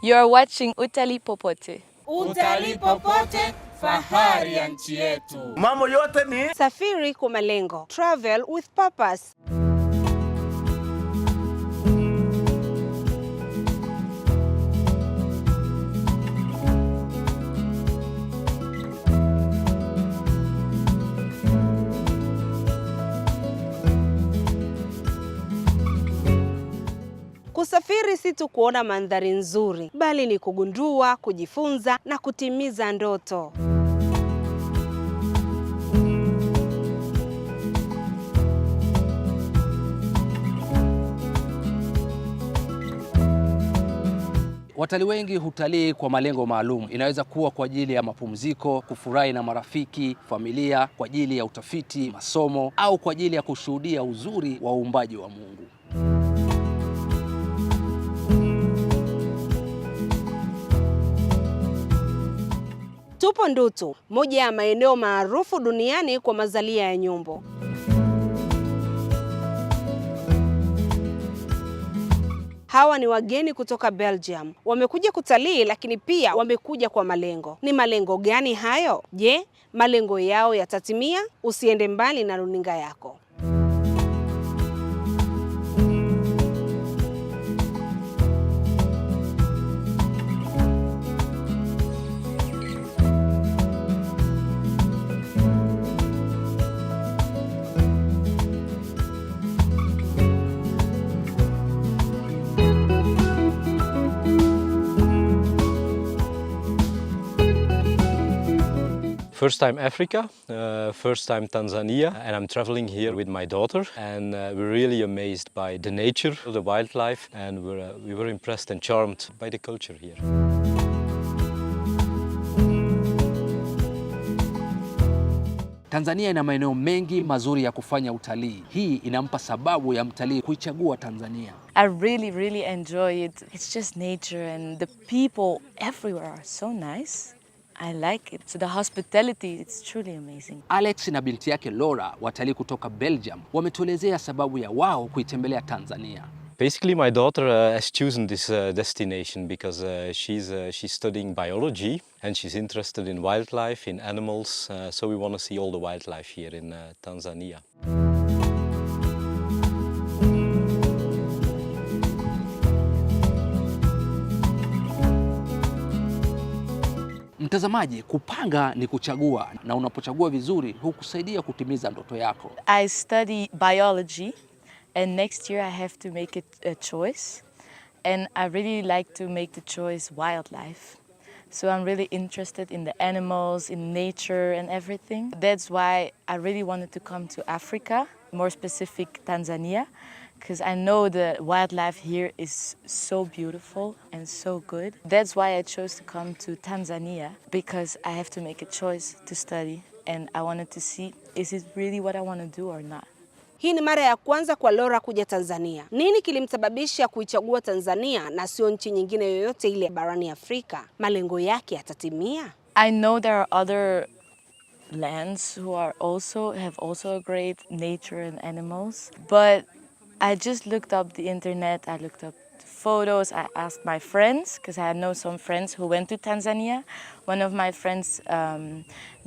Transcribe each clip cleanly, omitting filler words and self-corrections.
You're watching Utalii Popote. Utalii Popote, fahari ya nchi yetu. Mambo yote ni safiri kwa malengo. Travel with purpose. Kusafiri si tu kuona mandhari nzuri, bali ni kugundua, kujifunza na kutimiza ndoto. Watalii wengi hutalii kwa malengo maalum. Inaweza kuwa kwa ajili ya mapumziko, kufurahi na marafiki, familia, kwa ajili ya utafiti, masomo au kwa ajili ya kushuhudia uzuri wa uumbaji wa Mungu. Tupo Ndutu, moja ya maeneo maarufu duniani kwa mazalia ya nyumbu. Hawa ni wageni kutoka Belgium. Wamekuja kutalii lakini pia wamekuja kwa malengo. Ni malengo gani hayo? Je, malengo yao yatatimia? Usiende mbali na runinga yako. First time Africa, first time Tanzania, and I'm traveling here with my daughter, and we're really amazed by the nature, the wildlife, and we were impressed and charmed by the culture here. Tanzania ina maeneo mengi mazuri ya kufanya utalii. Hii inampa sababu ya mtalii kuichagua Tanzania. I really enjoy it. It's just nature and the people everywhere are so nice. I like it. So the hospitality, it's truly amazing. Alex na binti yake Laura, watalii kutoka Belgium, wametuelezea sababu ya wao kuitembelea Tanzania. Basically, my daughter has chosen this destination because she's studying biology and she's interested in wildlife, in animals. So we want to see all the wildlife here in Tanzania. Mtazamaji, kupanga ni kuchagua, na unapochagua vizuri hukusaidia kutimiza ndoto yako. I study biology and next year I have to make a choice, and I really like to make the choice wildlife. So I'm really interested in the animals, in nature and everything. That's why I really wanted to come to Africa, more specific Tanzania, because I know the wildlife here is so beautiful and so good. That's why I chose to come to Tanzania, because I have to make a choice to study and I wanted to see, is it really what I want to do or not? Hii ni mara ya kwanza kwa Laura kuja Tanzania. Nini kilimsababisha kuichagua Tanzania na sio nchi nyingine yoyote ile barani Afrika? Malengo yake yatatimia? I know there are other lands who have also a great nature and animals, but I just looked up the internet, I looked up the photos, I asked my friends, because I know some friends who went to Tanzania. One of my friends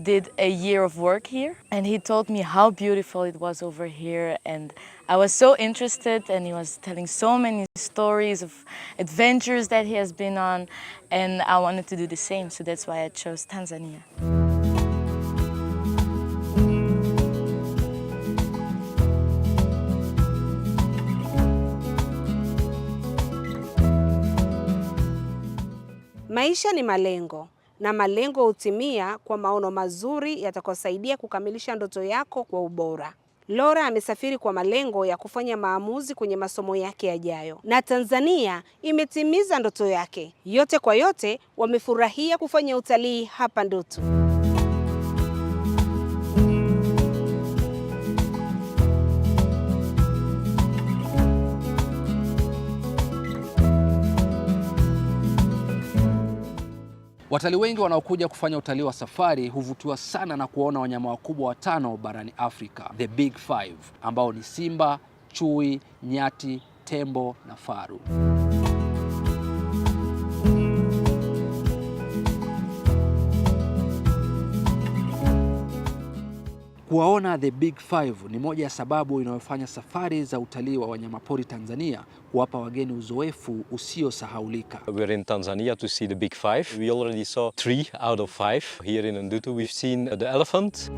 did a year of work here, and he told me how beautiful it was over here, and I was so interested, and he was telling so many stories of adventures that he has been on, and I wanted to do the same, so that's why I chose Tanzania. Maisha ni malengo, na malengo hutimia kwa maono mazuri yatakayosaidia kukamilisha ndoto yako kwa ubora. Laura amesafiri kwa malengo ya kufanya maamuzi kwenye masomo yake yajayo, na Tanzania imetimiza ndoto yake. Yote kwa yote, wamefurahia kufanya utalii hapa Ndutu. Watalii wengi wanaokuja kufanya utalii wa safari huvutiwa sana na kuona wanyama wakubwa watano barani Afrika, the big five, ambao ni simba, chui, nyati, tembo na faru. Kuwaona the Big Five ni moja ya sababu inayofanya safari za utalii wa wanyamapori Tanzania kuwapa wageni uzoefu usiosahaulika. We're in Tanzania to see the Big Five. We already saw 3 out of 5. Here in Ndutu we've seen the elephant.